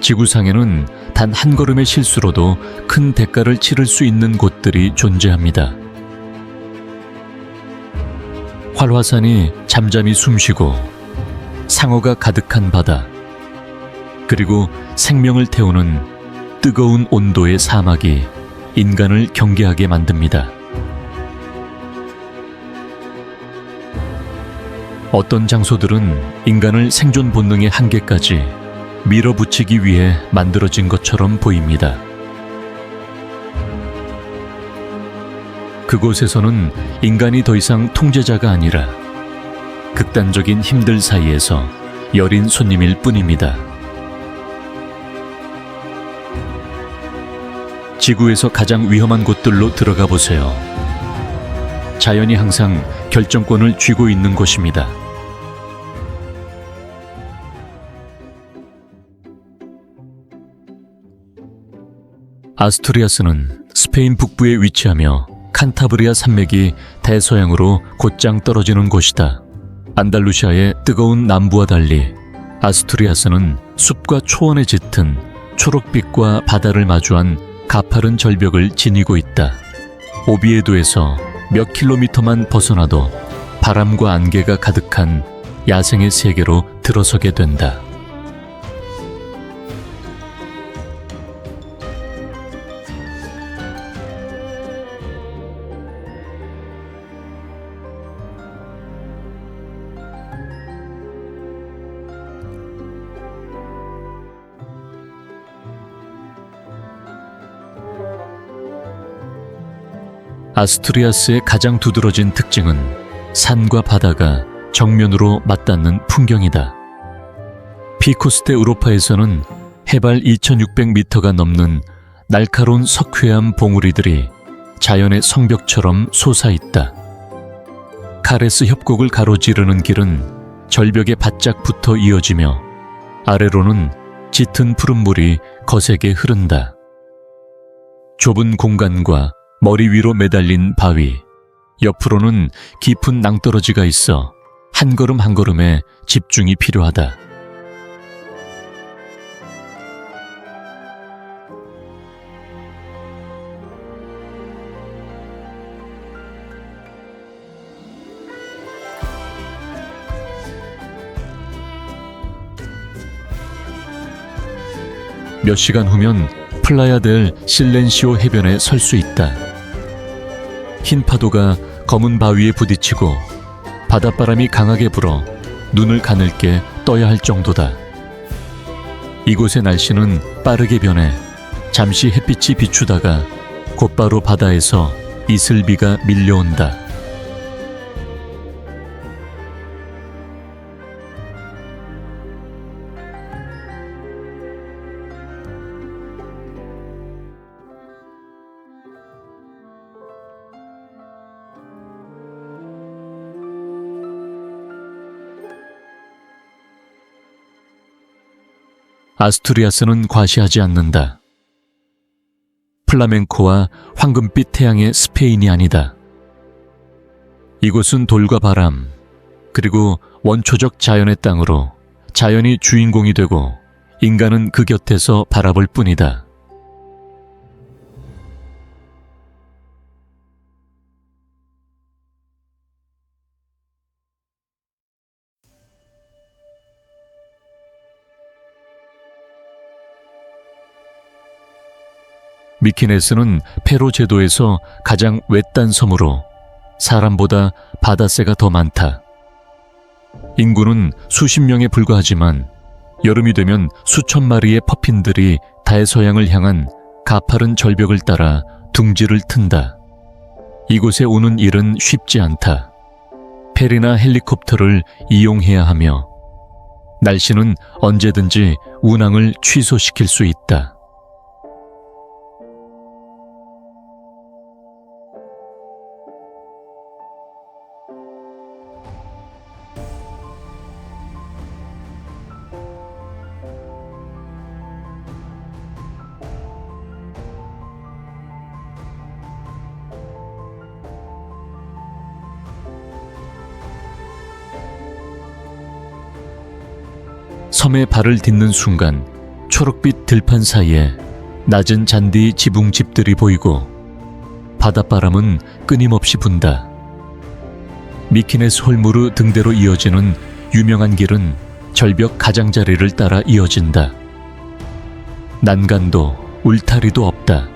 지구상에는 단 한 걸음의 실수로도 큰 대가를 치를 수 있는 곳들이 존재합니다. 활화산이 잠잠히 숨쉬고 상어가 가득한 바다, 그리고 생명을 태우는 뜨거운 온도의 사막이 인간을 경계하게 만듭니다. 어떤 장소들은 인간을 생존 본능의 한계까지 밀어붙이기 위해 만들어진 것처럼 보입니다. 그곳에서는 인간이 더 이상 통제자가 아니라 극단적인 힘들 사이에서 여린 손님일 뿐입니다. 지구에서 가장 위험한 곳들로 들어가 보세요. 자연이 항상 결정권을 쥐고 있는 곳입니다. 아스투리아스는 스페인 북부에 위치하며 칸타브리아 산맥이 대서양으로 곧장 떨어지는 곳이다. 안달루시아의 뜨거운 남부와 달리 아스투리아스는 숲과 초원에 짙은 초록빛과 바다를 마주한 가파른 절벽을 지니고 있다. 오비에도에서 몇 킬로미터만 벗어나도 바람과 안개가 가득한 야생의 세계로 들어서게 된다. 아스투리아스의 가장 두드러진 특징은 산과 바다가 정면으로 맞닿는 풍경이다. 피코스데 우로파에서는 해발 2600m가 넘는 날카로운 석회암 봉우리들이 자연의 성벽처럼 솟아있다. 카레스 협곡을 가로지르는 길은 절벽에 바짝 붙어 이어지며 아래로는 짙은 푸른물이 거세게 흐른다. 좁은 공간과 머리 위로 매달린 바위, 옆으로는 깊은 낭떠러지가 있어 한 걸음 한 걸음에 집중이 필요하다. 몇 시간 후면 플라야 델 실렌시오 해변에 설 수 있다. 흰 파도가 검은 바위에 부딪히고 바닷바람이 강하게 불어 눈을 가늘게 떠야 할 정도다. 이곳의 날씨는 빠르게 변해 잠시 햇빛이 비추다가 곧바로 바다에서 이슬비가 밀려온다. 아스투리아스는 과시하지 않는다. 플라멩코와 황금빛 태양의 스페인이 아니다. 이곳은 돌과 바람, 그리고 원초적 자연의 땅으로 자연이 주인공이 되고 인간은 그 곁에서 바라볼 뿐이다. 미키네스는 페로 제도에서 가장 외딴 섬으로 사람보다 바다새가 더 많다. 인구는 수십 명에 불과하지만 여름이 되면 수천 마리의 퍼핀들이 대서양을 향한 가파른 절벽을 따라 둥지를 튼다. 이곳에 오는 일은 쉽지 않다. 페리나 헬리콥터를 이용해야 하며 날씨는 언제든지 운항을 취소시킬 수 있다. 섬에 발을 딛는 순간 초록빛 들판 사이에 낮은 잔디 지붕집들이 보이고 바닷바람은 끊임없이 분다. 미키네스 홀무르 등대로 이어지는 유명한 길은 절벽 가장자리를 따라 이어진다. 난간도 울타리도 없다.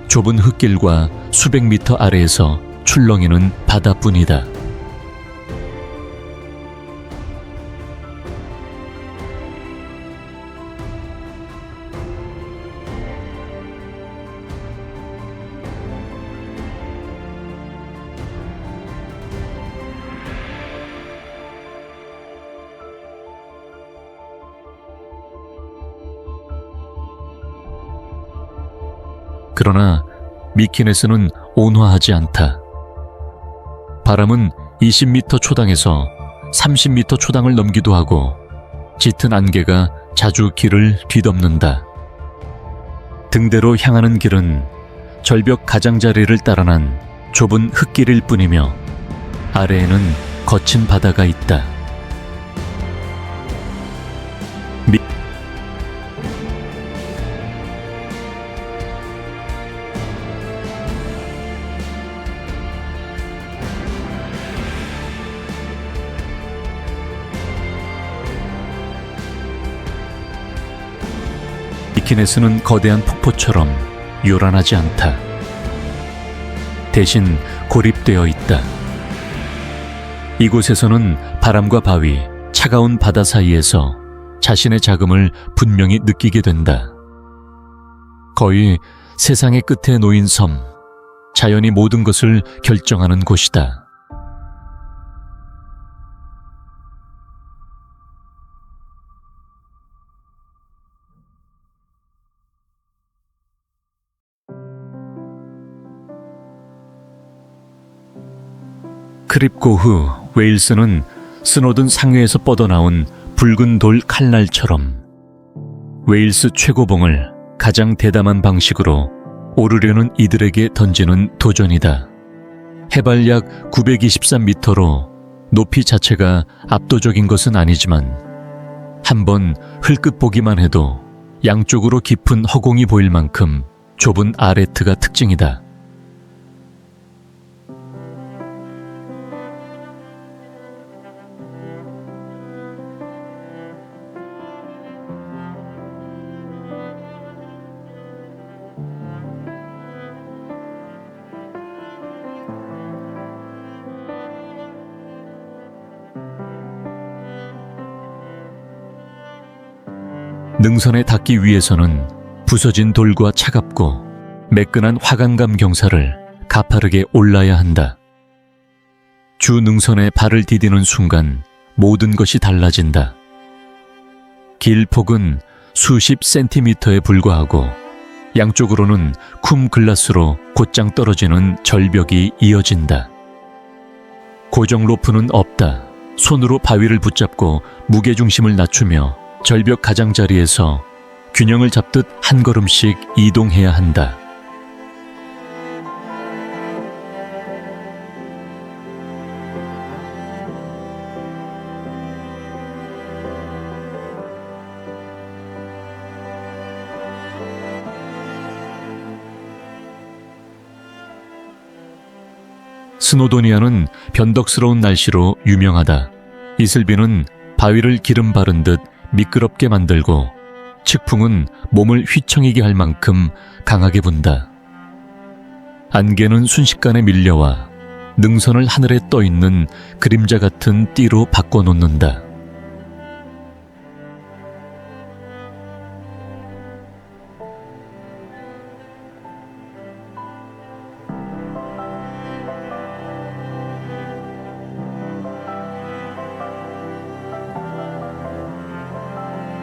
좁은 흙길과 수백 미터 아래에서 출렁이는 바다뿐이다. 그러나 미키네스는 온화하지 않다. 바람은 20m 초당에서 30m 초당을 넘기도 하고 짙은 안개가 자주 길을 뒤덮는다. 등대로 향하는 길은 절벽 가장자리를 따라 난 좁은 흙길일 뿐이며 아래에는 거친 바다가 있다. 미키네스는 거대한 폭포처럼 요란하지 않다. 대신 고립되어 있다. 이곳에서는 바람과 바위, 차가운 바다 사이에서 자신의 자금을 분명히 느끼게 된다. 거의 세상의 끝에 놓인 섬, 자연이 모든 것을 결정하는 곳이다. 크립고흐, 웨일스는 스노든 상류에서 뻗어나온 붉은 돌 칼날처럼 웨일스 최고봉을 가장 대담한 방식으로 오르려는 이들에게 던지는 도전이다. 해발 약 923m로 높이 자체가 압도적인 것은 아니지만 한번 흘끗 보기만 해도 양쪽으로 깊은 허공이 보일 만큼 좁은 아레트가 특징이다. 능선에 닿기 위해서는 부서진 돌과 차갑고 매끈한 화강감 경사를 가파르게 올라야 한다. 주 능선에 발을 디디는 순간 모든 것이 달라진다. 길 폭은 수십 센티미터에 불과하고 양쪽으로는 쿰 글라스로 곧장 떨어지는 절벽이 이어진다. 고정 로프는 없다. 손으로 바위를 붙잡고 무게중심을 낮추며 절벽 가장자리에서 균형을 잡듯 한 걸음씩 이동해야 한다. 스노도니아는 변덕스러운 날씨로 유명하다. 이슬비는 바위를 기름 바른 듯 미끄럽게 만들고 측풍은 몸을 휘청이게 할 만큼 강하게 분다. 안개는 순식간에 밀려와 능선을 하늘에 떠있는 그림자 같은 띠로 바꿔놓는다.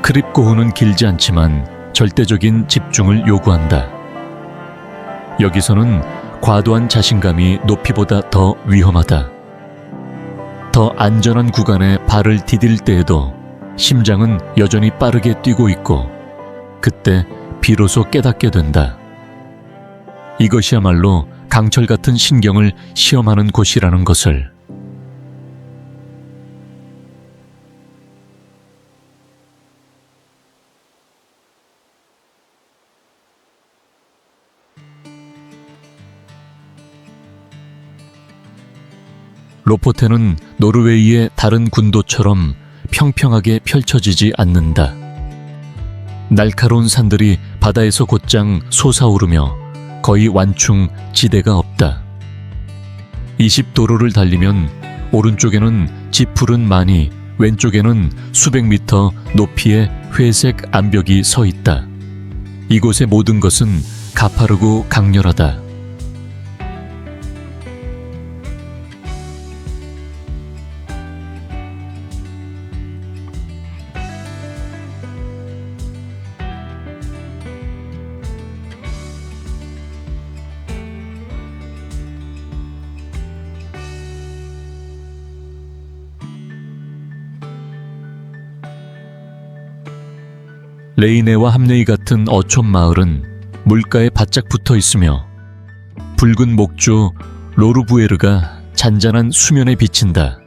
크립고흐는 길지 않지만 절대적인 집중을 요구한다. 여기서는 과도한 자신감이 높이보다 더 위험하다. 더 안전한 구간에 발을 디딜 때에도 심장은 여전히 빠르게 뛰고 있고 그때 비로소 깨닫게 된다. 이것이야말로 강철 같은 신경을 시험하는 곳이라는 것을. 로포텐은 노르웨이의 다른 군도처럼 평평하게 펼쳐지지 않는다. 날카로운 산들이 바다에서 곧장 솟아오르며 거의 완충 지대가 없다. 20도로를 달리면 오른쪽에는 짙푸른 만이, 왼쪽에는 수백 미터 높이의 회색 암벽이 서 있다. 이곳의 모든 것은 가파르고 강렬하다. 레이네와 함네이 같은 어촌 마을은 물가에 바짝 붙어 있으며 붉은 목조 로르부에르가 잔잔한 수면에 비친다.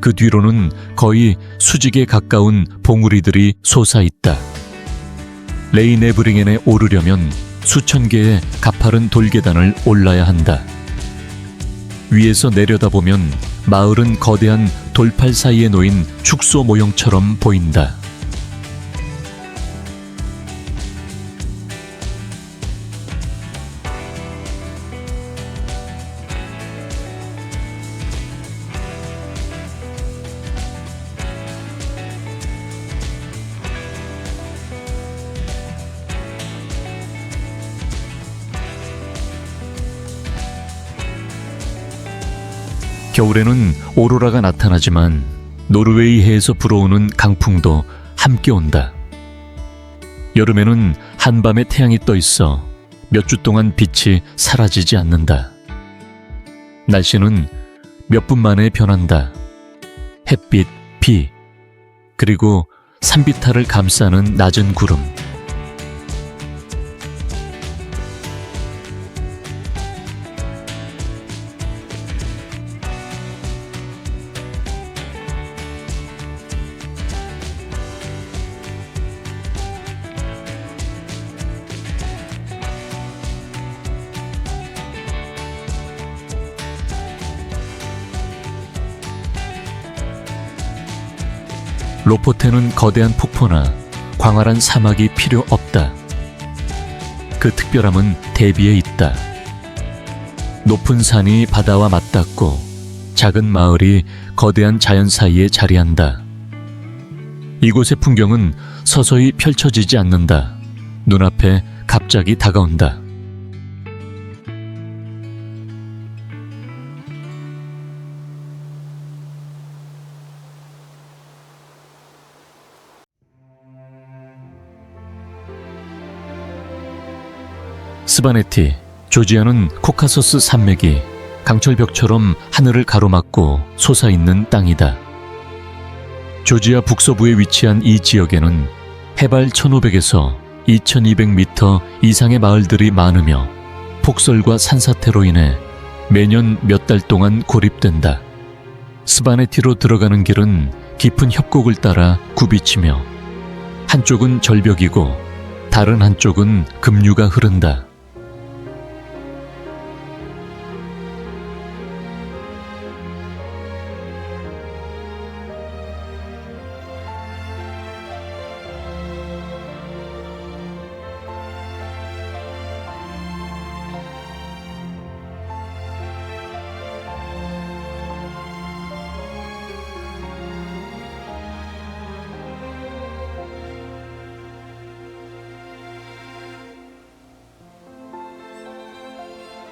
그 뒤로는 거의 수직에 가까운 봉우리들이 솟아있다. 레이네브링엔에 오르려면 수천 개의 가파른 돌계단을 올라야 한다. 위에서 내려다보면 마을은 거대한 돌팔 사이에 놓인 축소 모형처럼 보인다. 겨울에는 오로라가 나타나지만 노르웨이 해에서 불어오는 강풍도 함께 온다. 여름에는 한밤에 태양이 떠 있어 몇 주 동안 빛이 사라지지 않는다. 날씨는 몇 분 만에 변한다. 햇빛, 비, 그리고 산비탈을 감싸는 낮은 구름. 로포텐은 거대한 폭포나 광활한 사막이 필요 없다. 그 특별함은 대비에 있다. 높은 산이 바다와 맞닿고 작은 마을이 거대한 자연 사이에 자리한다. 이곳의 풍경은 서서히 펼쳐지지 않는다. 눈앞에 갑자기 다가온다. 스바네티, 조지아는 코카소스 산맥이 강철벽처럼 하늘을 가로막고 솟아있는 땅이다. 조지아 북서부에 위치한 이 지역에는 해발 1500에서 2200m 이상의 마을들이 많으며 폭설과 산사태로 인해 매년 몇 달 동안 고립된다. 스바네티로 들어가는 길은 깊은 협곡을 따라 굽이치며 한쪽은 절벽이고 다른 한쪽은 급류가 흐른다.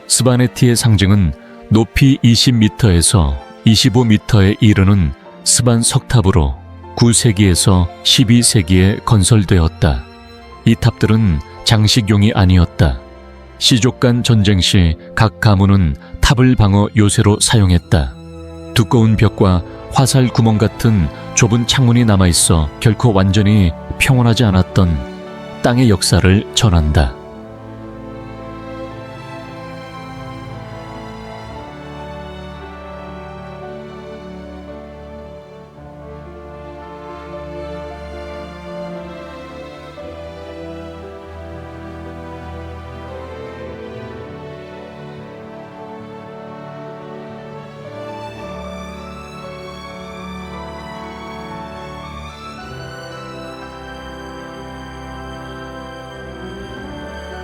스바네티의 상징은 높이 20m에서 25m에 이르는 스반 석탑으로 9세기에서 12세기에 건설되었다. 이 탑들은 장식용이 아니었다. 시족 간 전쟁 시 각 가문은 탑을 방어 요새로 사용했다. 두꺼운 벽과 화살 구멍 같은 좁은 창문이 남아있어 결코 완전히 평온하지 않았던 땅의 역사를 전한다.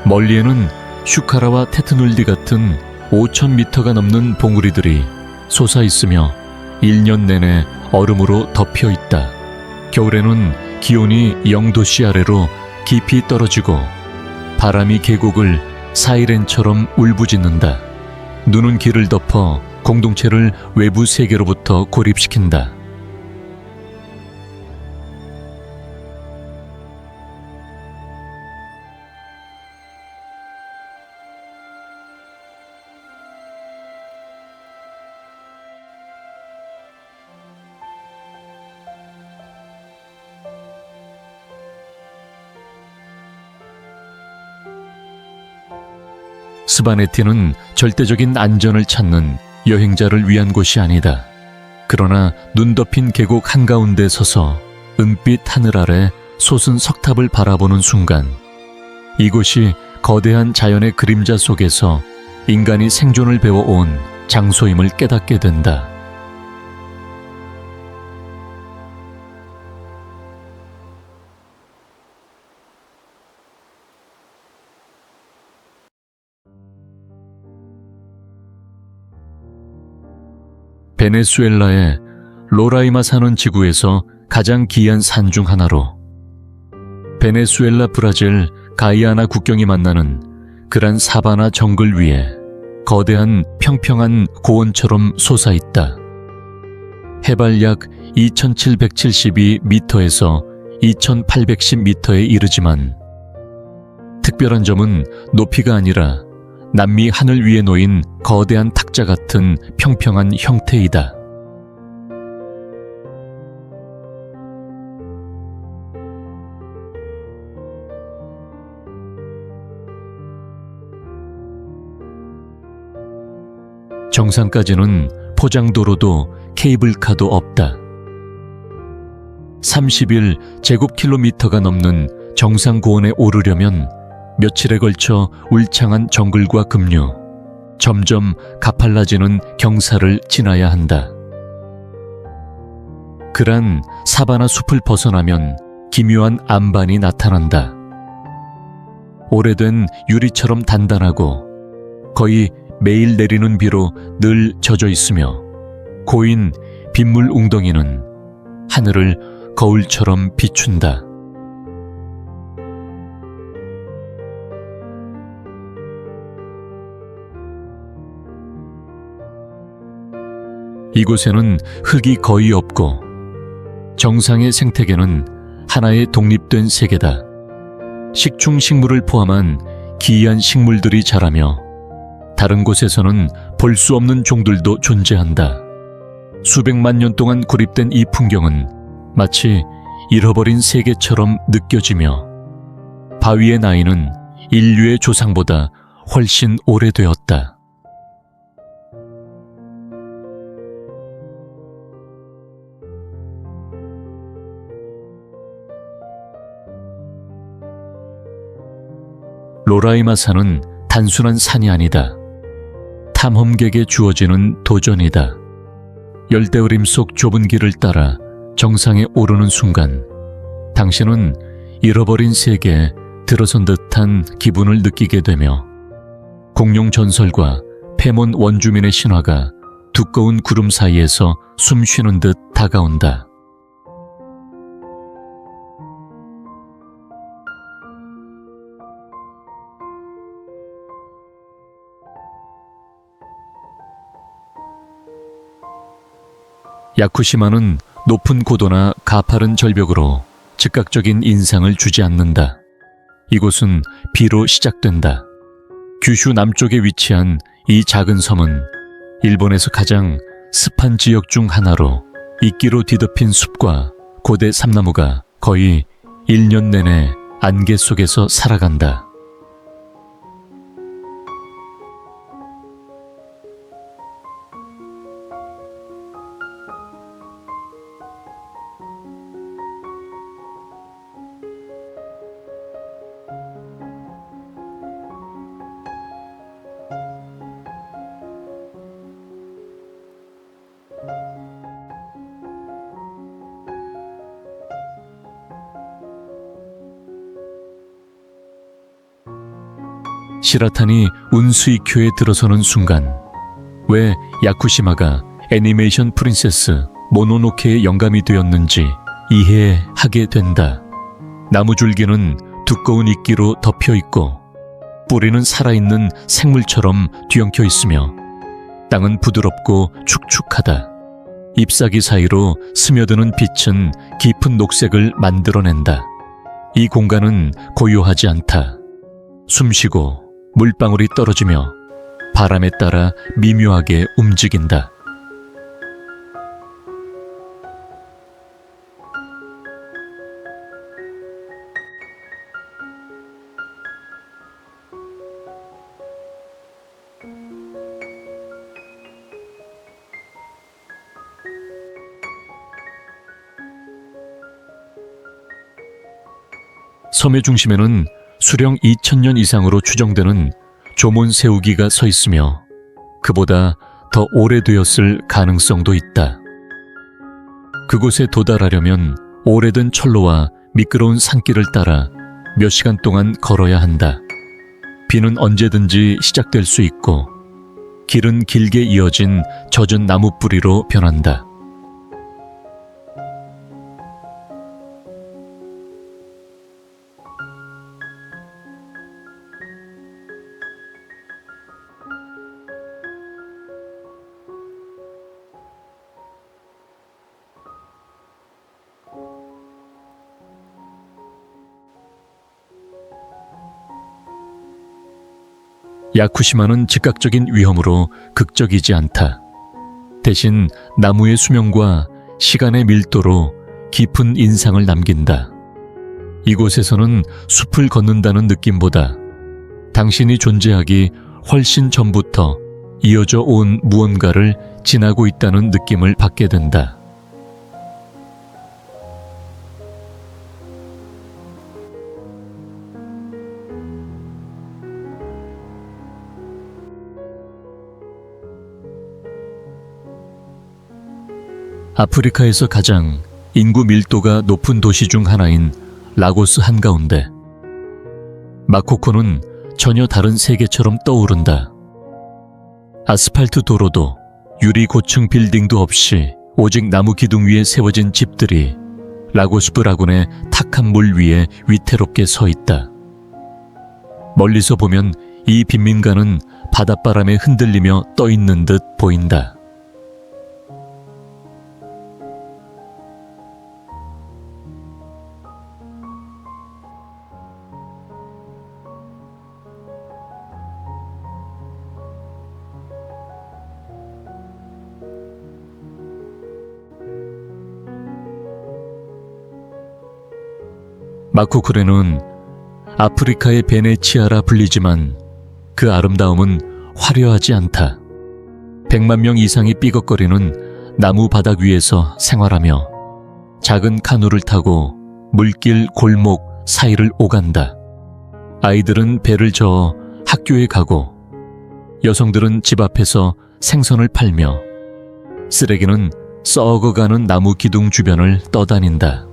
멀리에는 슈카라와 테트눌디 같은 5,000m가 넘는 봉우리들이 솟아있으며 1년 내내 얼음으로 덮여 있다. 겨울에는 기온이 0도씨 아래로 깊이 떨어지고 바람이 계곡을 사이렌처럼 울부짖는다. 눈은 길을 덮어 공동체를 외부 세계로부터 고립시킨다. 스바네티는 절대적인 안전을 찾는 여행자를 위한 곳이 아니다. 그러나 눈 덮인 계곡 한가운데 서서 은빛 하늘 아래 솟은 석탑을 바라보는 순간 이곳이 거대한 자연의 그림자 속에서 인간이 생존을 배워온 장소임을 깨닫게 된다. 베네수엘라의 로라이마 사는 지구에서 가장 기이한 산 중 하나로 베네수엘라 브라질 가이아나 국경이 만나는 그란 사바나 정글 위에 거대한 평평한 고원처럼 솟아있다. 해발 약 2772m에서 2810m에 이르지만 특별한 점은 높이가 아니라 남미 하늘 위에 놓인 거대한 탁자 같은 평평한 형태이다. 정상까지는 포장도로도 케이블카도 없다. 30일 제곱킬로미터가 넘는 정상 고원에 오르려면 며칠에 걸쳐 울창한 정글과 급류, 점점 가팔라지는 경사를 지나야 한다. 그란 사바나 숲을 벗어나면 기묘한 안반이 나타난다. 오래된 유리처럼 단단하고 거의 매일 내리는 비로 늘 젖어 있으며 고인 빗물 웅덩이는 하늘을 거울처럼 비춘다. 이곳에는 흙이 거의 없고 정상의 생태계는 하나의 독립된 세계다. 식충식물을 포함한 기이한 식물들이 자라며 다른 곳에서는 볼 수 없는 종들도 존재한다. 수백만 년 동안 고립된 이 풍경은 마치 잃어버린 세계처럼 느껴지며 바위의 나이는 인류의 조상보다 훨씬 오래되었다. 로라이마 산은 단순한 산이 아니다. 탐험객에 주어지는 도전이다. 열대우림 속 좁은 길을 따라 정상에 오르는 순간 당신은 잃어버린 세계에 들어선 듯한 기분을 느끼게 되며 공룡 전설과 페몬 원주민의 신화가 두꺼운 구름 사이에서 숨 쉬는 듯 다가온다. 야쿠시마는 높은 고도나 가파른 절벽으로 즉각적인 인상을 주지 않는다. 이곳은 비로 시작된다. 규슈 남쪽에 위치한 이 작은 섬은 일본에서 가장 습한 지역 중 하나로 이끼로 뒤덮인 숲과 고대 삼나무가 거의 1년 내내 안개 속에서 살아간다. 시라탄이 운수이쿄에 들어서는 순간 왜 야쿠시마가 애니메이션 프린세스 모노노케의 영감이 되었는지 이해하게 된다. 나무줄기는 두꺼운 이끼로 덮여 있고 뿌리는 살아있는 생물처럼 뒤엉켜 있으며 땅은 부드럽고 축축하다. 잎사귀 사이로 스며드는 빛은 깊은 녹색을 만들어낸다. 이 공간은 고요하지 않다. 숨쉬고 물방울이 떨어지며 바람에 따라 미묘하게 움직인다. 섬의 중심에는 수령 2000년 이상으로 추정되는 조몬 세우기가 서 있으며 그보다 더 오래되었을 가능성도 있다. 그곳에 도달하려면 오래된 철로와 미끄러운 산길을 따라 몇 시간 동안 걸어야 한다. 비는 언제든지 시작될 수 있고 길은 길게 이어진 젖은 나무 뿌리로 변한다. 야쿠시마는 즉각적인 위험으로 극적이지 않다. 대신 나무의 수명과 시간의 밀도로 깊은 인상을 남긴다. 이곳에서는 숲을 걷는다는 느낌보다 당신이 존재하기 훨씬 전부터 이어져 온 무언가를 지나고 있다는 느낌을 받게 된다. 아프리카에서 가장 인구 밀도가 높은 도시 중 하나인 라고스 한가운데 마코코는 전혀 다른 세계처럼 떠오른다. 아스팔트 도로도 유리 고층 빌딩도 없이 오직 나무 기둥 위에 세워진 집들이 라고스프 라군의 탁한 물 위에 위태롭게 서 있다. 멀리서 보면 이 빈민가는 바닷바람에 흔들리며 떠 있는 듯 보인다. 마코쿠레는 아프리카의 베네치아라 불리지만 그 아름다움은 화려하지 않다. 100만 명 이상이 삐걱거리는 나무 바닥 위에서 생활하며 작은 카누를 타고 물길 골목 사이를 오간다. 아이들은 배를 저어 학교에 가고 여성들은 집 앞에서 생선을 팔며 쓰레기는 썩어가는 나무 기둥 주변을 떠다닌다.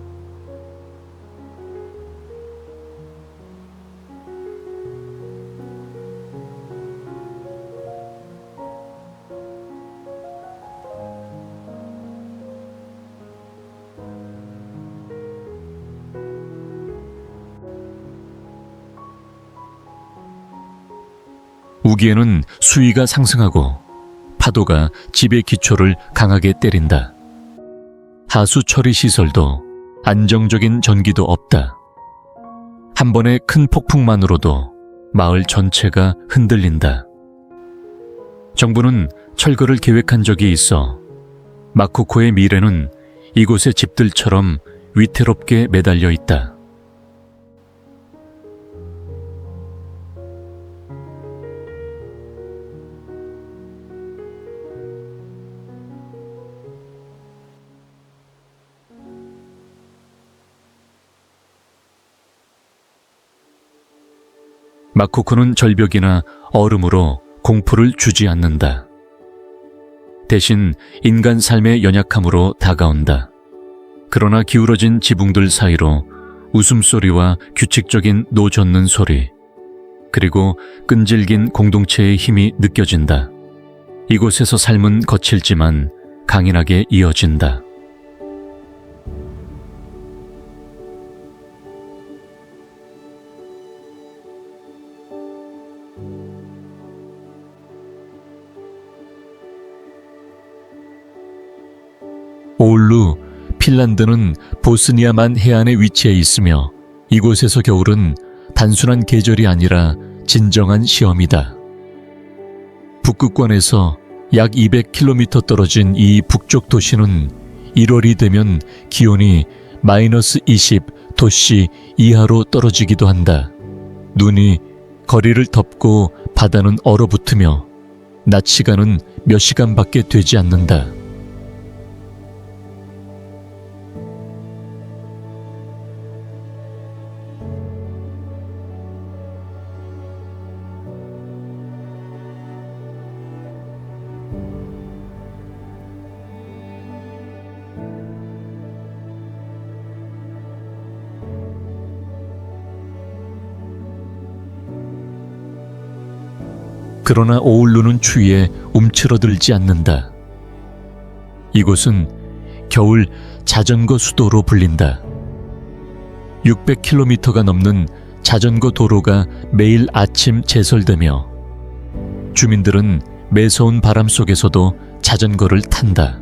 우기에는 수위가 상승하고 파도가 집의 기초를 강하게 때린다. 하수 처리 시설도 안정적인 전기도 없다. 한 번의 큰 폭풍만으로도 마을 전체가 흔들린다. 정부는 철거를 계획한 적이 있어 마코코의 미래는 이곳의 집들처럼 위태롭게 매달려 있다. 마코코는 절벽이나 얼음으로 공포를 주지 않는다. 대신 인간 삶의 연약함으로 다가온다. 그러나 기울어진 지붕들 사이로 웃음소리와 규칙적인 노젓는 소리, 그리고 끈질긴 공동체의 힘이 느껴진다. 이곳에서 삶은 거칠지만 강인하게 이어진다. 오울루, 핀란드는 보스니아만 해안에 위치해 있으며 이곳에서 겨울은 단순한 계절이 아니라 진정한 시험이다. 북극권에서 약 200km 떨어진 이 북쪽 도시는 1월이 되면 기온이 마이너스 20도씨 이하로 떨어지기도 한다. 눈이 거리를 덮고 바다는 얼어붙으며 낮 시간은 몇 시간밖에 되지 않는다. 그러나 오울루는 추위에 움츠러들지 않는다. 이곳은 겨울 자전거 수도로 불린다. 600km가 넘는 자전거 도로가 매일 아침 제설되며 주민들은 매서운 바람 속에서도 자전거를 탄다.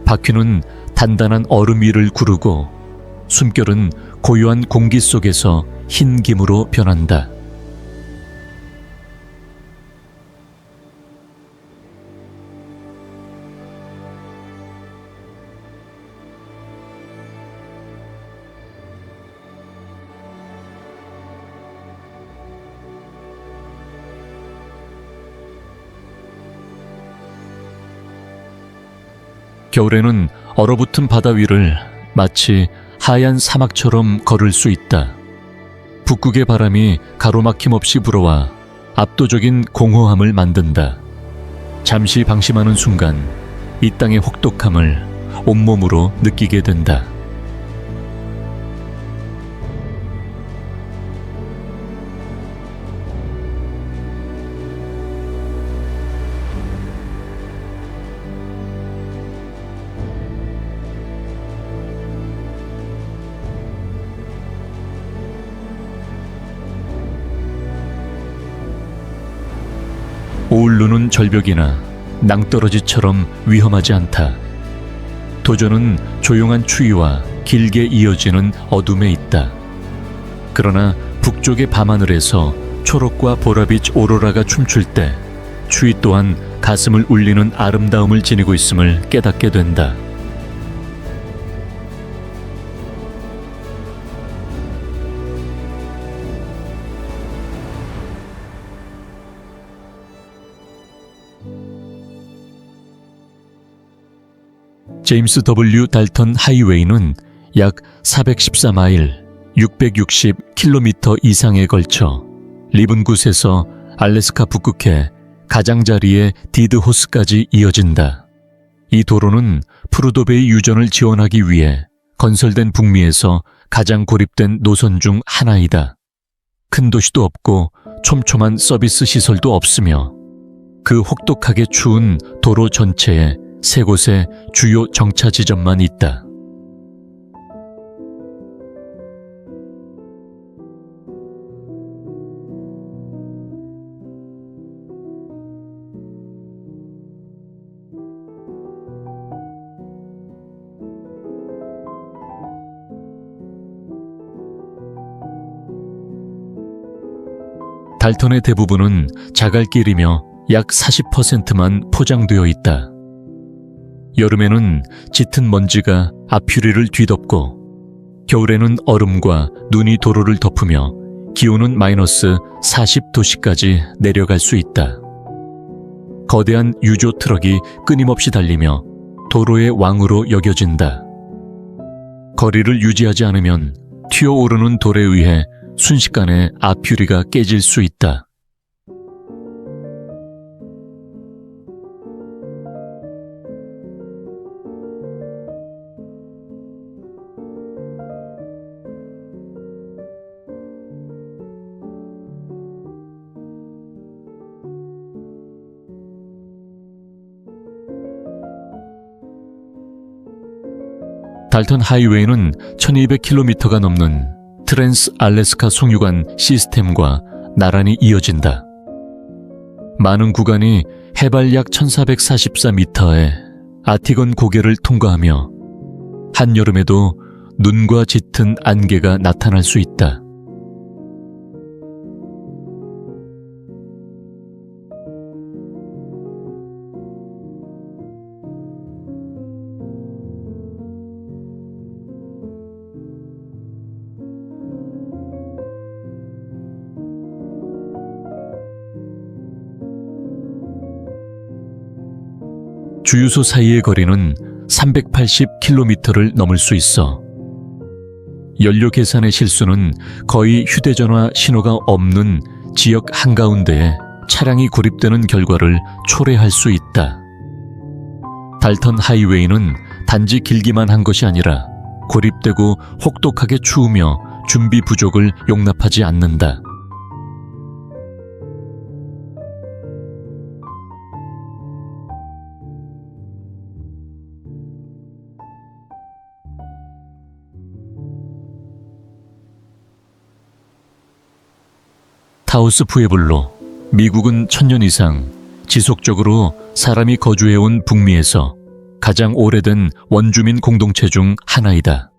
바퀴는 단단한 얼음 위를 구르고 숨결은 고요한 공기 속에서 흰 김으로 변한다. 겨울에는 얼어붙은 바다 위를 마치 하얀 사막처럼 걸을 수 있다. 북극의 바람이 가로막힘 없이 불어와 압도적인 공허함을 만든다. 잠시 방심하는 순간 이 땅의 혹독함을 온몸으로 느끼게 된다. 오울루는 절벽이나 낭떠러지처럼 위험하지 않다. 도전은 조용한 추위와 길게 이어지는 어둠에 있다. 그러나 북쪽의 밤하늘에서 초록과 보라빛 오로라가 춤출 때 추위 또한 가슴을 울리는 아름다움을 지니고 있음을 깨닫게 된다. 제임스 W. 달턴 하이웨이는 약 414마일, 660km 이상에 걸쳐 리븐굿에서 알래스카 북극해 가장자리의 디드호스까지 이어진다. 이 도로는 프루도베이 유전을 지원하기 위해 건설된 북미에서 가장 고립된 노선 중 하나이다. 큰 도시도 없고 촘촘한 서비스 시설도 없으며 그 혹독하게 추운 도로 전체에 세 곳의 주요 정차 지점만 있다. 달턴의 대부분은 자갈길이며 약 40%만 포장되어 있다. 여름에는 짙은 먼지가 앞유리를 뒤덮고 겨울에는 얼음과 눈이 도로를 덮으며 기온은 마이너스 40도씨까지 내려갈 수 있다. 거대한 유조 트럭이 끊임없이 달리며 도로의 왕으로 여겨진다. 거리를 유지하지 않으면 튀어오르는 돌에 의해 순식간에 앞유리가 깨질 수 있다. 달턴 하이웨이는 1200km가 넘는 트랜스 알래스카 송유관 시스템과 나란히 이어진다. 많은 구간이 해발 약 1444m의 아티건 고개를 통과하며 한여름에도 눈과 짙은 안개가 나타날 수 있다. 주유소 사이의 거리는 380km를 넘을 수 있어 연료 계산의 실수는 거의 휴대전화 신호가 없는 지역 한가운데에 차량이 고립되는 결과를 초래할 수 있다. 달턴 하이웨이는 단지 길기만 한 것이 아니라 고립되고 혹독하게 추우며 준비 부족을 용납하지 않는다. 타우스 푸에블로, 미국은 1000년 이상 지속적으로 사람이 거주해온 북미에서 가장 오래된 원주민 공동체 중 하나이다.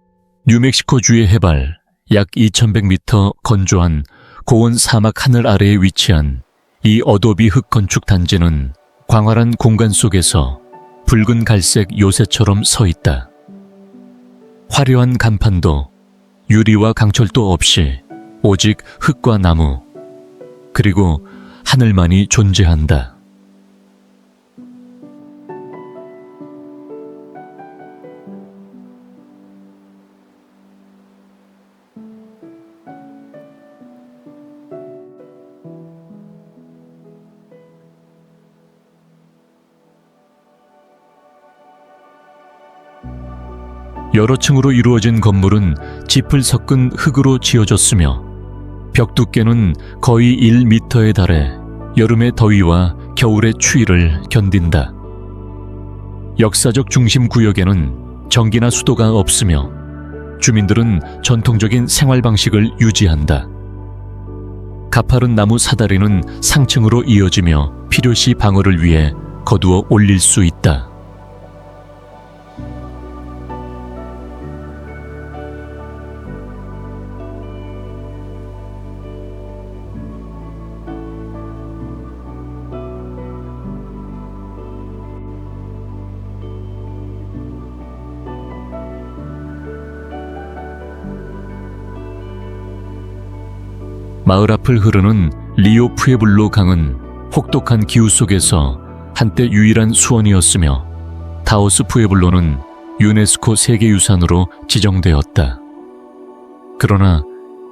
뉴멕시코주의 해발 약 2100m 건조한 고온 사막 하늘 아래에 위치한 이 어도비 흙 건축 단지는 광활한 공간 속에서 붉은 갈색 요새처럼 서 있다. 화려한 간판도 유리와 강철도 없이 오직 흙과 나무, 그리고 하늘만이 존재한다. 여러 층으로 이루어진 건물은 짚을 섞은 흙으로 지어졌으며 벽 두께는 거의 1m에 달해 여름의 더위와 겨울의 추위를 견딘다. 역사적 중심 구역에는 전기나 수도가 없으며 주민들은 전통적인 생활 방식을 유지한다. 가파른 나무 사다리는 상층으로 이어지며 필요시 방어를 위해 거두어 올릴 수 있다. 마을 앞을 흐르는 리오 푸에블로 강은 혹독한 기후 속에서 한때 유일한 수원이었으며 타우스 푸에블로는 유네스코 세계유산으로 지정되었다. 그러나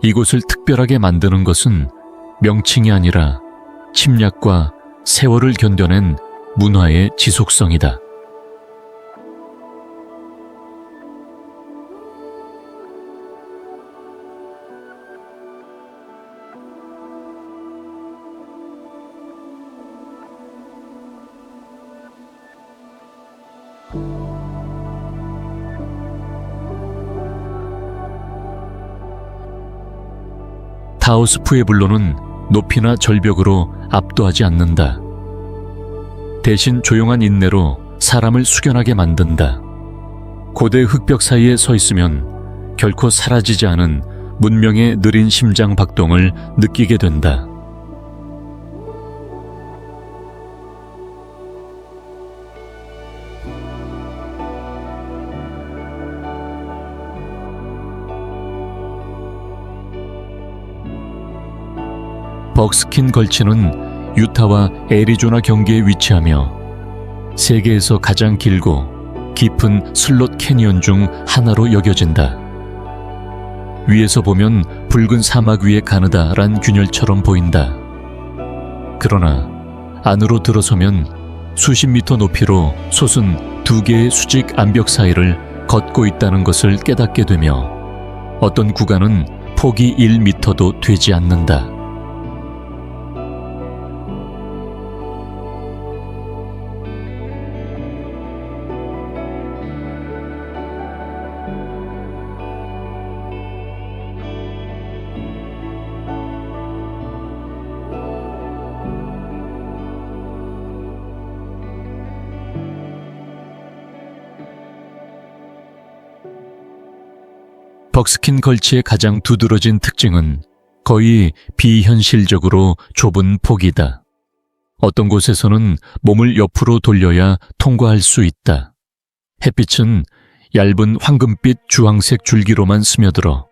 이곳을 특별하게 만드는 것은 명칭이 아니라 침략과 세월을 견뎌낸 문화의 지속성이다. 타우스 푸에블로는 높이나 절벽으로 압도하지 않는다. 대신 조용한 인내로 사람을 숙연하게 만든다. 고대 흙벽 사이에 서 있으면 결코 사라지지 않은 문명의 느린 심장 박동을 느끼게 된다. 벅스킨 걸치는 유타와 애리조나 경계에 위치하며 세계에서 가장 길고 깊은 슬롯 캐니언 중 하나로 여겨진다. 위에서 보면 붉은 사막 위의 가느다란 균열처럼 보인다. 그러나 안으로 들어서면 수십 미터 높이로 솟은 두 개의 수직 암벽 사이를 걷고 있다는 것을 깨닫게 되며 어떤 구간은 폭이 1m도 되지 않는다. 벅스킨 걸치의 가장 두드러진 특징은 거의 비현실적으로 좁은 폭이다. 어떤 곳에서는 몸을 옆으로 돌려야 통과할 수 있다. 햇빛은 얇은 황금빛 주황색 줄기로만 스며들어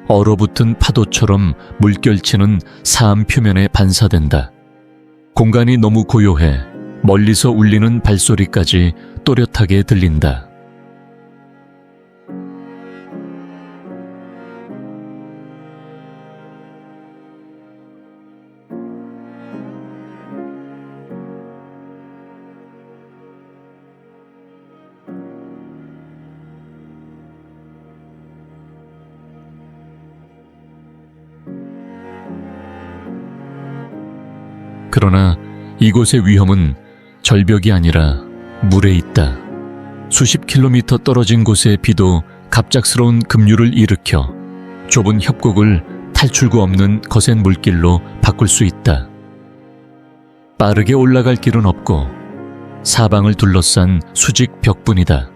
얼어붙은 파도처럼 물결치는 사암 표면에 반사된다. 공간이 너무 고요해 멀리서 울리는 발소리까지 또렷하게 들린다. 그러나 이곳의 위험은 절벽이 아니라 물에 있다. 수십 킬로미터 떨어진 곳의 비도 갑작스러운 급류를 일으켜 좁은 협곡을 탈출구 없는 거센 물길로 바꿀 수 있다. 빠르게 올라갈 길은 없고 사방을 둘러싼 수직 벽뿐이다.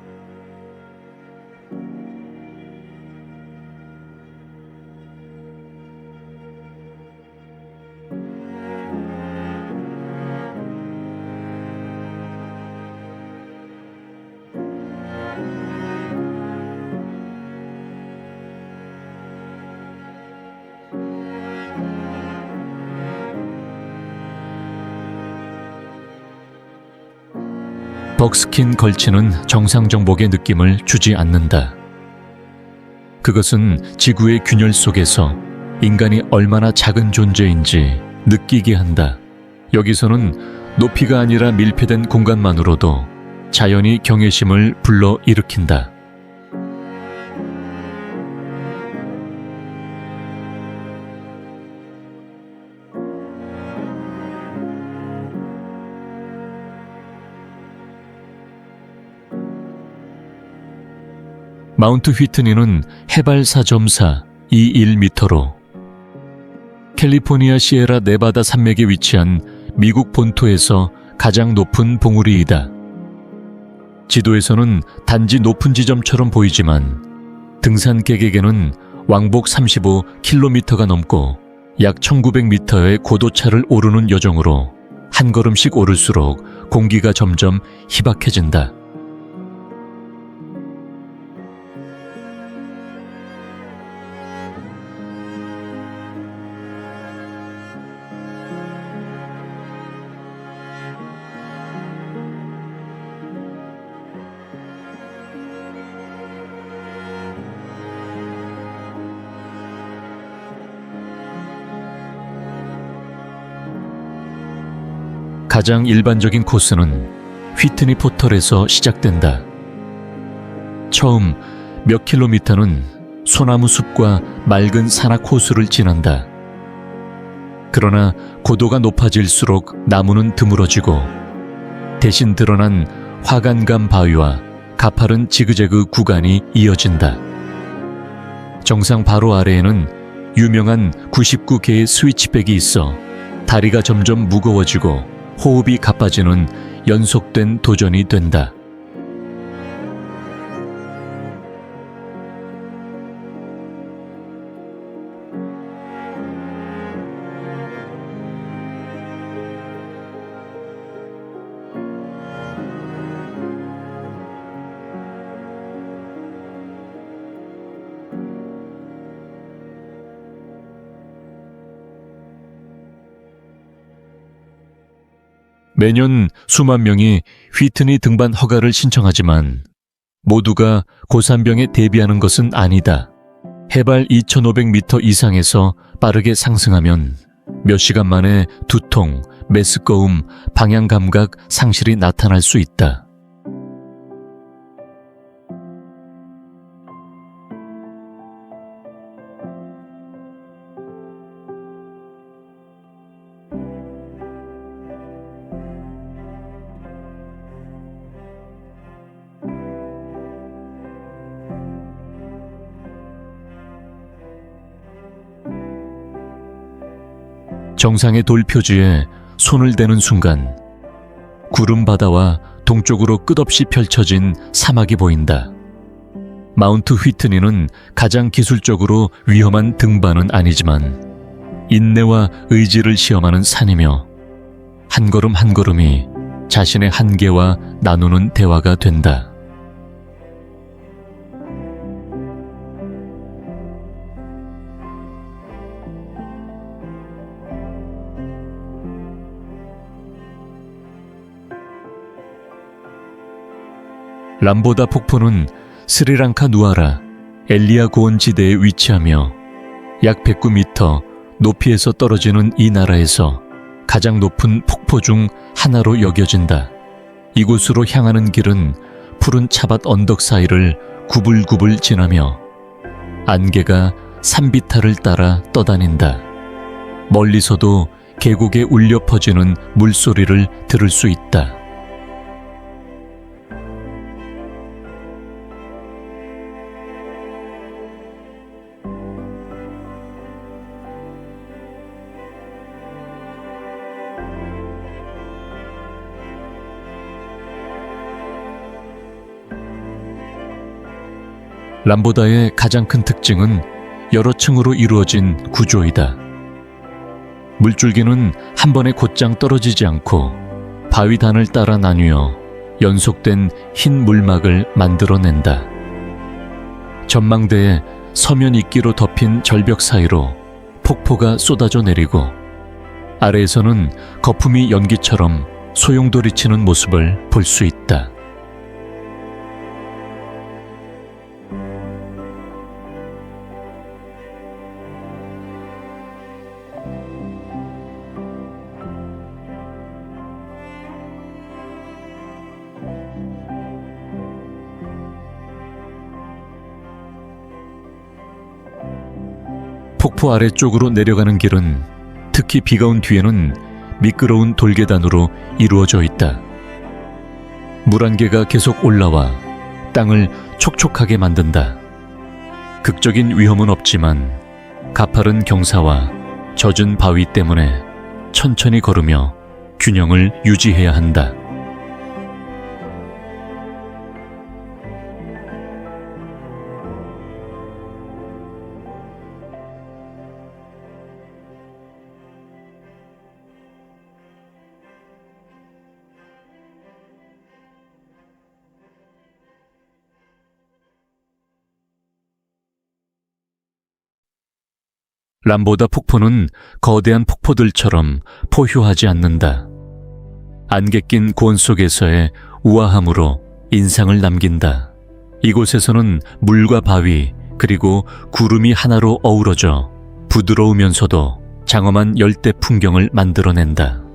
벅스킨 걸치는 정상 정복의 느낌을 주지 않는다. 그것은 지구의 균열 속에서 인간이 얼마나 작은 존재인지 느끼게 한다. 여기서는 높이가 아니라 밀폐된 공간만으로도 자연이 경외심을 불러일으킨다. 마운트 휘트니는 해발 4.421m로 캘리포니아 시에라 네바다 산맥에 위치한 미국 본토에서 가장 높은 봉우리이다. 지도에서는 단지 높은 지점처럼 보이지만 등산객에게는 왕복 35km가 넘고 약 1900m의 고도차를 오르는 여정으로 한 걸음씩 오를수록 공기가 점점 희박해진다. 가장 일반적인 코스는 휘트니 포털에서 시작된다. 처음 몇 킬로미터는 소나무 숲과 맑은 산악 호수를 지난다. 그러나 고도가 높아질수록 나무는 드물어지고 대신 드러난 화간감 바위와 가파른 지그재그 구간이 이어진다. 정상 바로 아래에는 유명한 99개의 스위치백이 있어 다리가 점점 무거워지고 호흡이 가빠지는 연속된 도전이 된다. 매년 수만 명이 휘트니 등반 허가를 신청하지만 모두가 고산병에 대비하는 것은 아니다. 해발 2500m 이상에서 빠르게 상승하면 몇 시간 만에 두통, 메스꺼움, 방향감각 상실이 나타날 수 있다. 정상의 돌표지에 손을 대는 순간 구름 바다와 동쪽으로 끝없이 펼쳐진 사막이 보인다. 마운트 휘트니는 가장 기술적으로 위험한 등반은 아니지만 인내와 의지를 시험하는 산이며 한 걸음 한 걸음이 자신의 한계와 나누는 대화가 된다. 람보다 폭포는 스리랑카 누아라 엘리야 고원 지대에 위치하며 약 109m 높이에서 떨어지는 이 나라에서 가장 높은 폭포 중 하나로 여겨진다. 이곳으로 향하는 길은 푸른 차밭 언덕 사이를 구불구불 지나며 안개가 산비탈을 따라 떠다닌다. 멀리서도 계곡에 울려 퍼지는 물소리를 들을 수 있다. 람보다의 가장 큰 특징은 여러 층으로 이루어진 구조이다. 물줄기는 한 번에 곧장 떨어지지 않고 바위단을 따라 나뉘어 연속된 흰 물막을 만들어낸다. 전망대에 서면 이끼로 덮인 절벽 사이로 폭포가 쏟아져 내리고 아래에서는 거품이 연기처럼 소용돌이치는 모습을 볼 수 있다. 폭포 아래쪽으로 내려가는 길은 특히 비가 온 뒤에는 미끄러운 돌계단으로 이루어져 있다. 물안개가 계속 올라와 땅을 촉촉하게 만든다. 극적인 위험은 없지만 가파른 경사와 젖은 바위 때문에 천천히 걸으며 균형을 유지해야 한다. 람보다 폭포는 거대한 폭포들처럼 포효하지 않는다. 안개 낀 고원 속에서의 우아함으로 인상을 남긴다. 이곳에서는 물과 바위 그리고 구름이 하나로 어우러져 부드러우면서도 장엄한 열대 풍경을 만들어낸다.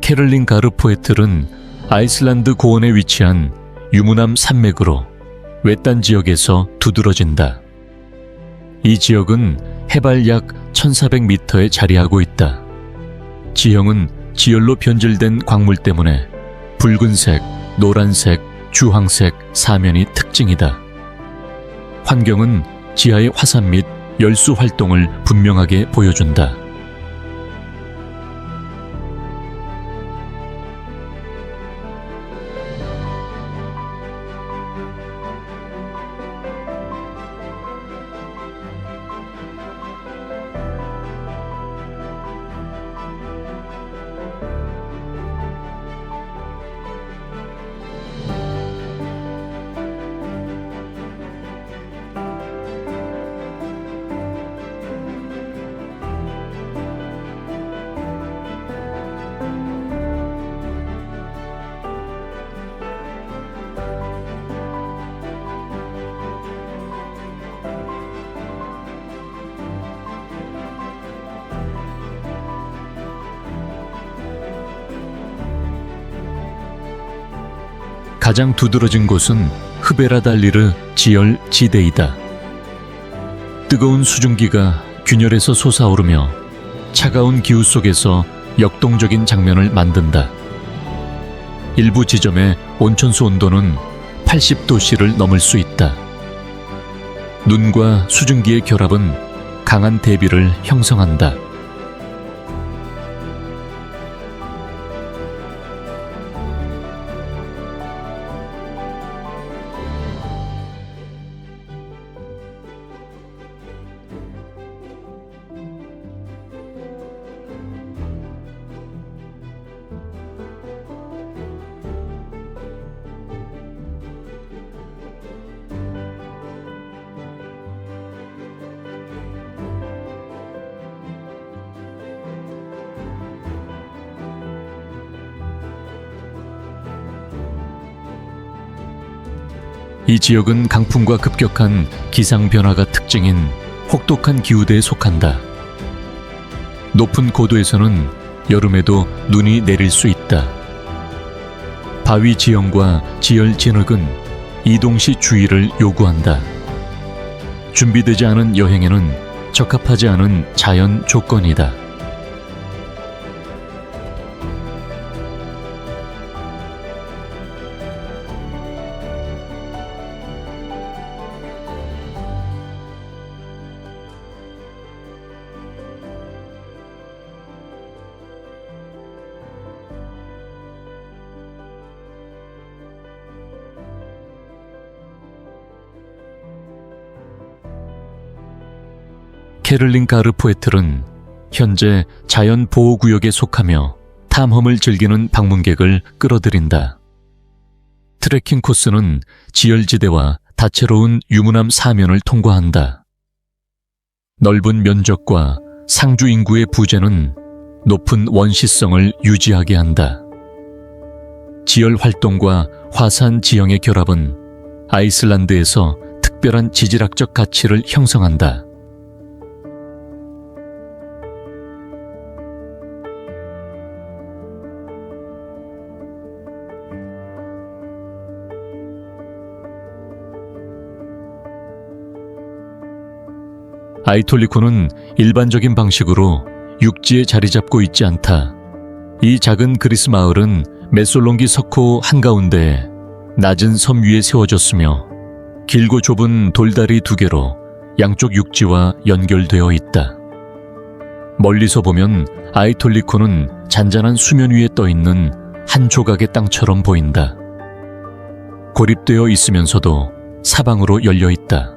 캐럴린 가르포에틀은 아이슬란드 고원에 위치한 유무남 산맥으로 외딴 지역에서 두드러진다. 이 지역은 해발 약 1400m에 자리하고 있다. 지형은 지열로 변질된 광물 때문에 붉은색, 노란색, 주황색 사면이 특징이다. 환경은 지하의 화산 및 열수 활동을 분명하게 보여준다. 가장 두드러진 곳은 흐베라달리르 지열 지대이다. 뜨거운 수증기가 균열에서 솟아오르며 차가운 기후 속에서 역동적인 장면을 만든다. 일부 지점의 온천수 온도는 80도씨를 넘을 수 있다. 눈과 수증기의 결합은 강한 대비를 형성한다. 이 지역은 강풍과 급격한 기상 변화가 특징인 혹독한 기후대에 속한다. 높은 고도에서는 여름에도 눈이 내릴 수 있다. 바위 지형과 지열 진흙은 이동시 주의를 요구한다. 준비되지 않은 여행에는 적합하지 않은 자연 조건이다. 케를린 가르포에틀은 현재 자연보호구역에 속하며 탐험을 즐기는 방문객을 끌어들인다. 트레킹 코스는 지열지대와 다채로운 유문암 사면을 통과한다. 넓은 면적과 상주 인구의 부재는 높은 원시성을 유지하게 한다. 지열 활동과 화산 지형의 결합은 아이슬란드에서 특별한 지질학적 가치를 형성한다. 아이톨리코는 일반적인 방식으로 육지에 자리 잡고 있지 않다. 이 작은 그리스 마을은 메솔롱기 석호 한가운데에 낮은 섬 위에 세워졌으며 길고 좁은 돌다리 2개로 양쪽 육지와 연결되어 있다. 멀리서 보면 아이톨리코는 잔잔한 수면 위에 떠있는 한 조각의 땅처럼 보인다. 고립되어 있으면서도 사방으로 열려 있다.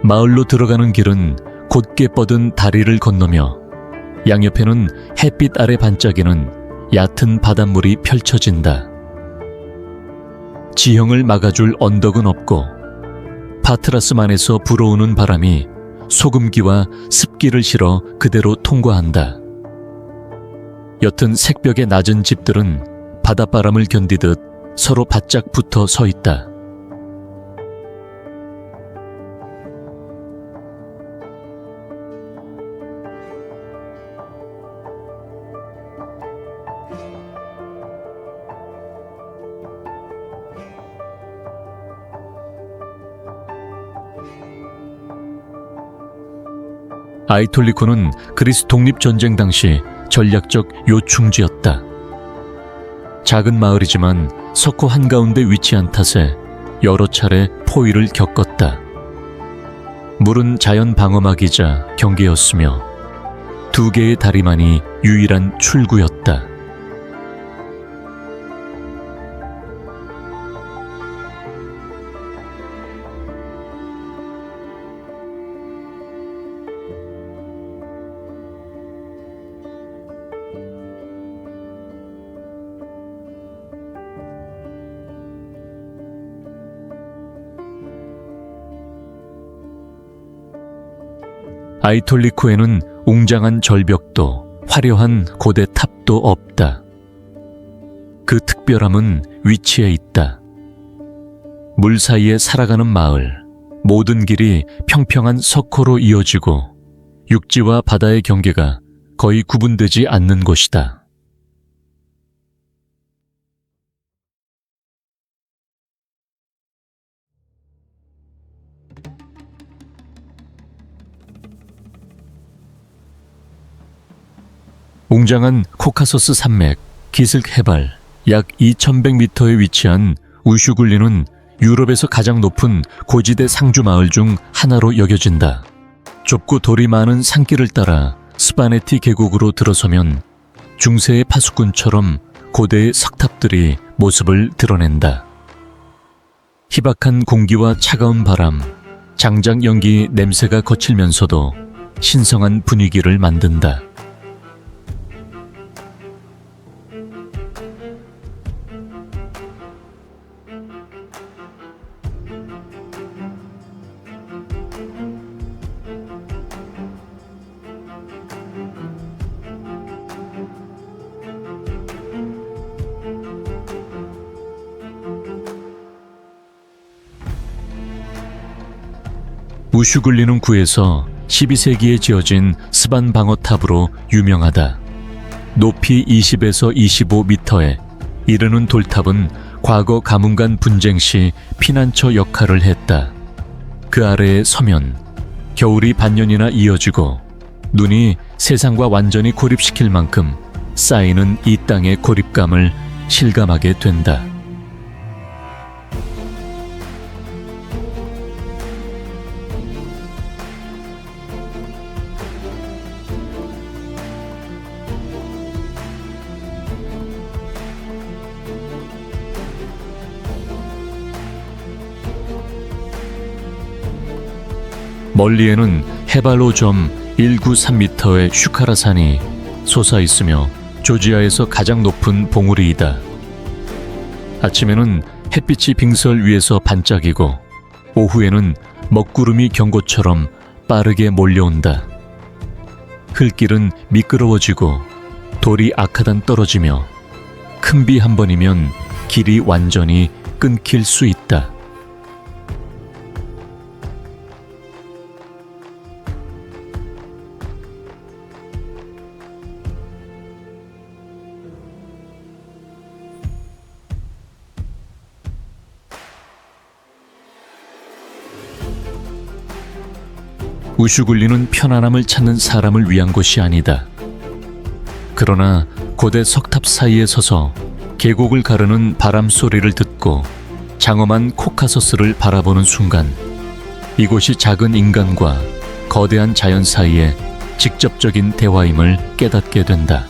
마을로 들어가는 길은 곧게 뻗은 다리를 건너며 양옆에는 햇빛 아래 반짝이는 얕은 바닷물이 펼쳐진다. 지형을 막아줄 언덕은 없고 파트라스만에서 불어오는 바람이 소금기와 습기를 실어 그대로 통과한다. 옅은 색벽의 낮은 집들은 바닷바람을 견디듯 서로 바짝 붙어 서 있다. 아이톨리코는 그리스 독립전쟁 당시 전략적 요충지였다. 작은 마을이지만 석호 한가운데 위치한 탓에 여러 차례 포위를 겪었다. 물은 자연 방어막이자 경계였으며 2개의 다리만이 유일한 출구였다. 아이톨리코에는 웅장한 절벽도 화려한 고대 탑도 없다. 그 특별함은 위치에 있다. 물 사이에 살아가는 마을, 모든 길이 평평한 석호로 이어지고 육지와 바다의 경계가 거의 구분되지 않는 곳이다. 웅장한 코카소스 산맥, 기슭 해발 약 2100m에 위치한 우슈굴리는 유럽에서 가장 높은 고지대 상주 마을 중 하나로 여겨진다. 좁고 돌이 많은 산길을 따라 스파네티 계곡으로 들어서면 중세의 파수꾼처럼 고대의 석탑들이 모습을 드러낸다. 희박한 공기와 차가운 바람, 장작 연기 냄새가 거칠면서도 신성한 분위기를 만든다. 우슈굴리는 구에서 12세기에 지어진 스반 방어탑으로 유명하다. 높이 20에서 25m에 이르는 돌탑은 과거 가문간 분쟁 시 피난처 역할을 했다. 그 아래에 서면 겨울이 반년이나 이어지고 눈이 세상과 완전히 고립시킬 만큼 쌓이는 이 땅의 고립감을 실감하게 된다. 멀리에는 해발 5.193m의 슈카라산이 솟아있으며 조지아에서 가장 높은 봉우리이다. 아침에는 햇빛이 빙설 위에서 반짝이고 오후에는 먹구름이 경고처럼 빠르게 몰려온다. 흙길은 미끄러워지고 돌이 아카단 떨어지며 큰 비 한 번이면 길이 완전히 끊길 수 있다. 우슈굴리는 편안함을 찾는 사람을 위한 곳이 아니다. 그러나 고대 석탑 사이에 서서 계곡을 가르는 바람 소리를 듣고 장엄한 코카소스를 바라보는 순간 이곳이 작은 인간과 거대한 자연 사이의 직접적인 대화임을 깨닫게 된다.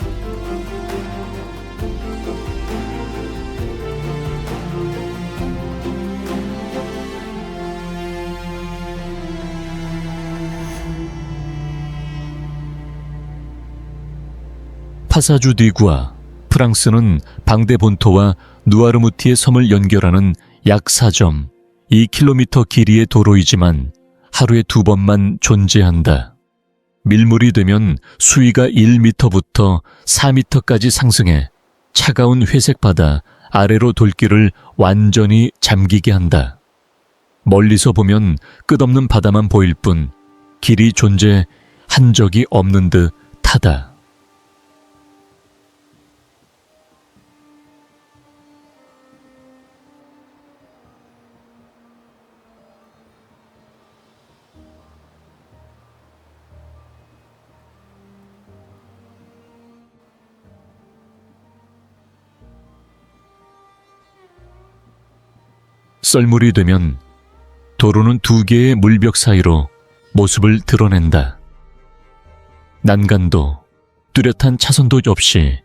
파사주디구아, 프랑스는 방대 본토와 누아르무티의 섬을 연결하는 약 4.2km 길이의 도로이지만 하루에 2번만 존재한다. 밀물이 되면 수위가 1m부터 4m까지 상승해 차가운 회색 바다 아래로 돌길을 완전히 잠기게 한다. 멀리서 보면 끝없는 바다만 보일 뿐 길이 존재한 적이 없는 듯 하다. 썰물이 되면 도로는 2개의 물벽 사이로 모습을 드러낸다. 난간도 뚜렷한 차선도 없이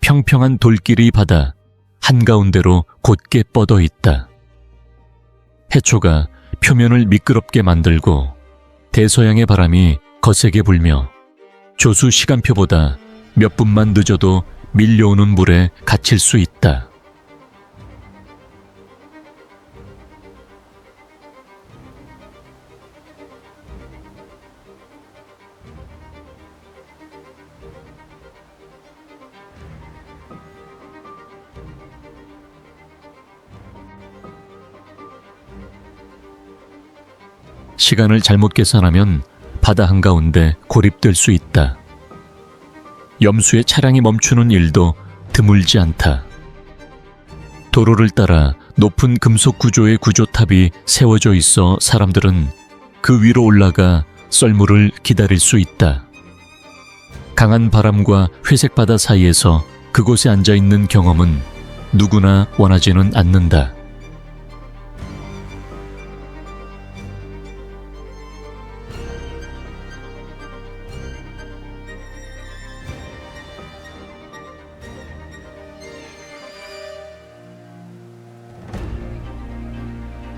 평평한 돌길이 바다 한가운데로 곧게 뻗어 있다. 해초가 표면을 미끄럽게 만들고 대서양의 바람이 거세게 불며 조수 시간표보다 몇 분만 늦어도 밀려오는 물에 갇힐 수 있다. 시간을 잘못 계산하면 바다 한가운데 고립될 수 있다. 염수에 차량이 멈추는 일도 드물지 않다. 도로를 따라 높은 금속 구조의 구조탑이 세워져 있어 사람들은 그 위로 올라가 썰물을 기다릴 수 있다. 강한 바람과 회색 바다 사이에서 그곳에 앉아 있는 경험은 누구나 원하지는 않는다.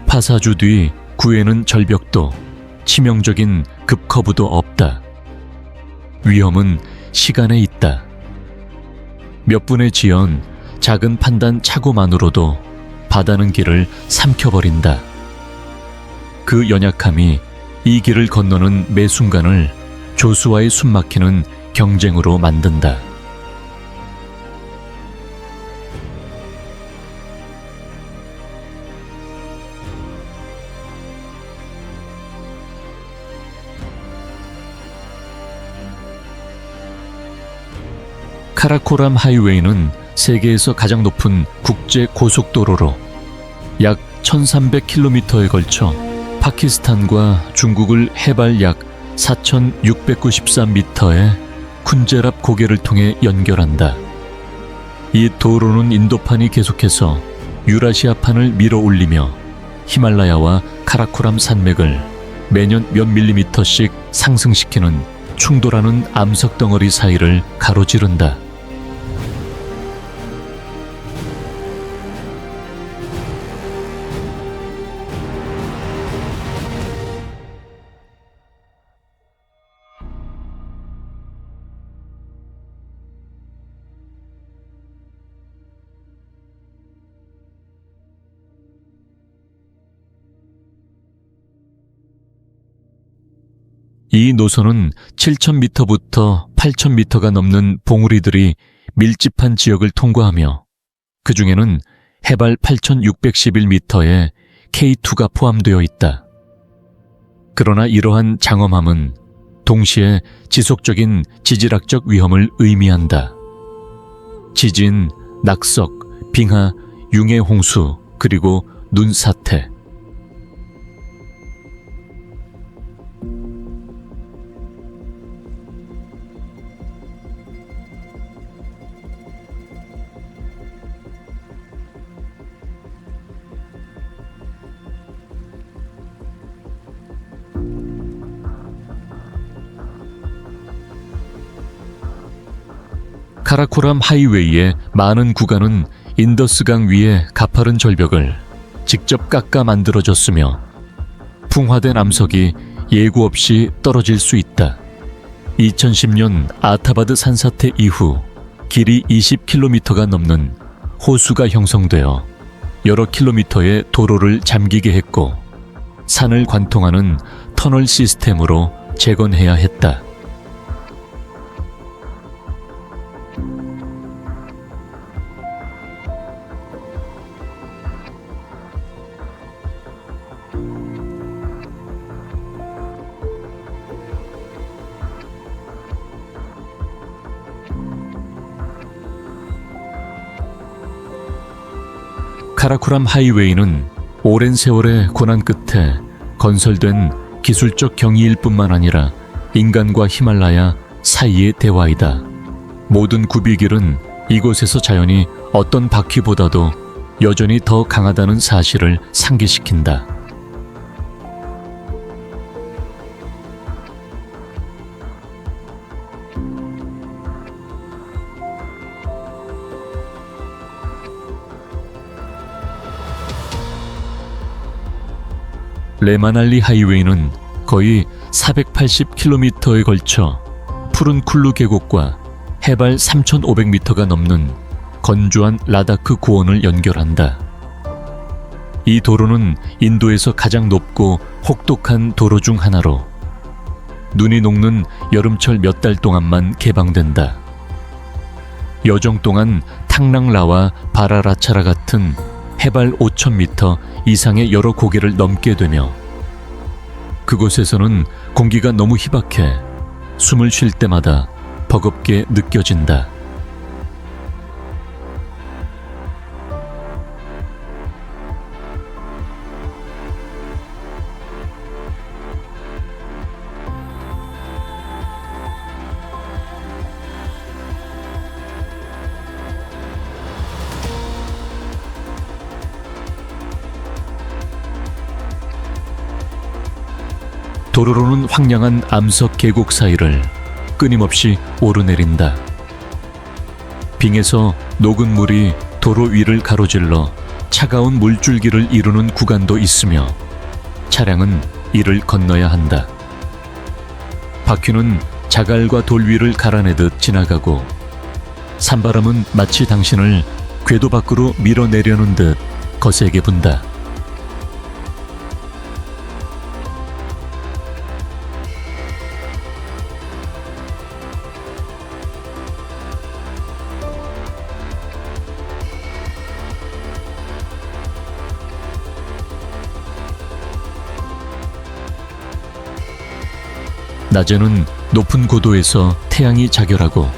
파사주 뒤 구에는 절벽도 치명적인 급커브도 없다. 위험은 시간에 있다. 몇 분의 지연, 작은 판단 착오만으로도 바다는 길을 삼켜버린다. 그 연약함이 이 길을 건너는 매 순간을 조수와의 숨막히는 경쟁으로 만든다. 카라코람 하이웨이는 세계에서 가장 높은 국제 고속도로로 약 1300km에 걸쳐 파키스탄과 중국을 해발 약 4693m의 쿤제랍 고개를 통해 연결한다. 이 도로는 인도판이 계속해서 유라시아판을 밀어 올리며 히말라야와 카라코람 산맥을 매년 몇 밀리미터씩 상승시키는 충돌하는 암석 덩어리 사이를 가로지른다. 이 노선은 7,000m부터 8,000m가 넘는 봉우리들이 밀집한 지역을 통과하며 그 중에는 해발 8,611m의 K2가 포함되어 있다. 그러나 이러한 장엄함은 동시에 지속적인 지질학적 위험을 의미한다. 지진, 낙석, 빙하, 융해 홍수, 그리고 눈사태. 카라코람 하이웨이의 많은 구간은 인더스강 위의 가파른 절벽을 직접 깎아 만들어졌으며 풍화된 암석이 예고 없이 떨어질 수 있다. 2010년 아타바드 산사태 이후 길이 20km가 넘는 호수가 형성되어 여러 킬로미터의 도로를 잠기게 했고 산을 관통하는 터널 시스템으로 재건해야 했다. 카라코람 하이웨이는 오랜 세월의 고난 끝에 건설된 기술적 경이일 뿐만 아니라 인간과 히말라야 사이의 대화이다. 모든 구비길은 이곳에서 자연이 어떤 바퀴보다도 여전히 더 강하다는 사실을 상기시킨다. 레마날리 하이웨이는 거의 480km에 걸쳐 푸른 쿨루 계곡과 해발 3,500m가 넘는 건조한 라다크 고원을 연결한다. 이 도로는 인도에서 가장 높고 혹독한 도로 중 하나로 눈이 녹는 여름철 몇 달 동안만 개방된다. 여정 동안 탕랑라와 바라라차라 같은 해발 5,000m 이상의 여러 고개를 넘게 되며 그곳에서는 공기가 너무 희박해 숨을 쉴 때마다 버겁게 느껴진다. 도로로는 황량한 암석 계곡 사이를 끊임없이 오르내린다. 빙에서 녹은 물이 도로 위를 가로질러 차가운 물줄기를 이루는 구간도 있으며 차량은 이를 건너야 한다. 바퀴는 자갈과 돌 위를 갈아내듯 지나가고 산바람은 마치 당신을 궤도 밖으로 밀어내려는 듯 거세게 분다. 낮에는 높은 고도에서 태양이 자결하고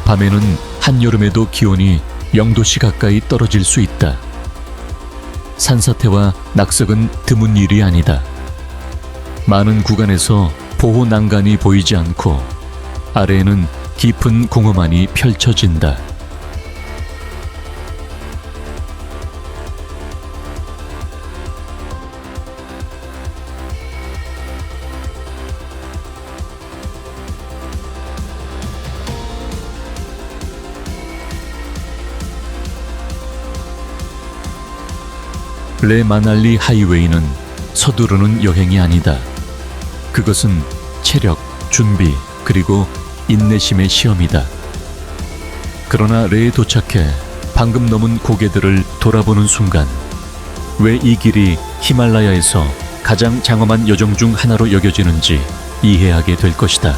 밤에는 한여름에도 기온이 0도씨 가까이 떨어질 수 있다. 산사태와 낙석은 드문 일이 아니다. 많은 구간에서 보호 난간이 보이지 않고 아래에는 깊은 공허만이 펼쳐진다. 레 마날리 하이웨이는 서두르는 여행이 아니다. 그것은 체력, 준비, 그리고 인내심의 시험이다. 그러나 레에 도착해 방금 넘은 고개들을 돌아보는 순간 왜 이 길이 히말라야에서 가장 장엄한 여정 중 하나로 여겨지는지 이해하게 될 것이다.